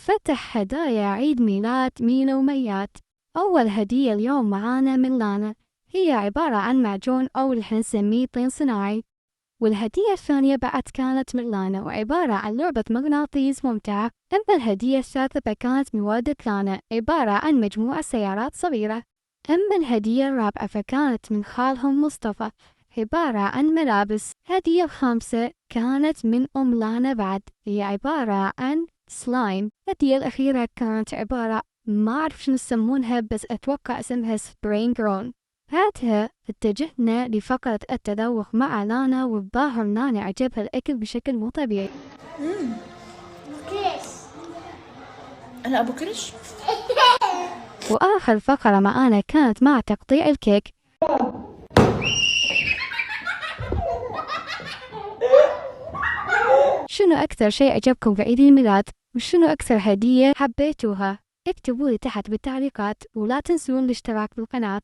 فتح هدايا عيد ميلاد مينا وميات. أول هدية اليوم معانا من لانا، هي عبارة عن معجون أو اللي حنسميه طين صناعي. والهدية الثانية بعد كانت من لانا وعبارة عن لعبة مغناطيس ممتعة. أما الهدية الثالثة فكانت من والدة لانا، عبارة عن مجموعة سيارات صغيرة. أما الهدية الرابعة فكانت من خالهم مصطفى، عبارة عن ملابس. الهدية الخامسة كانت من أم لانا بعد، هي عبارة عن سلايم. الهدية الأخيرة كانت عبارة ما أعرف شنو يسمونها بس أتوقع اسمها سبرين جرون. بعدها اتجهنا لفقرة التذوق مع لانا، والظاهر لانا عجبها الأكل بشكل مو طبيعي. كريش. أنا أبو كريش. وآخر فقرة معانا كانت مع تقطيع الكيك. شنو أكثر شيء عجبكم في عيد الميلاد؟ وشنو أكثر هدية حبيتوها؟ اكتبوا لي تحت بالتعليقات، ولا تنسون الاشتراك بالقناة.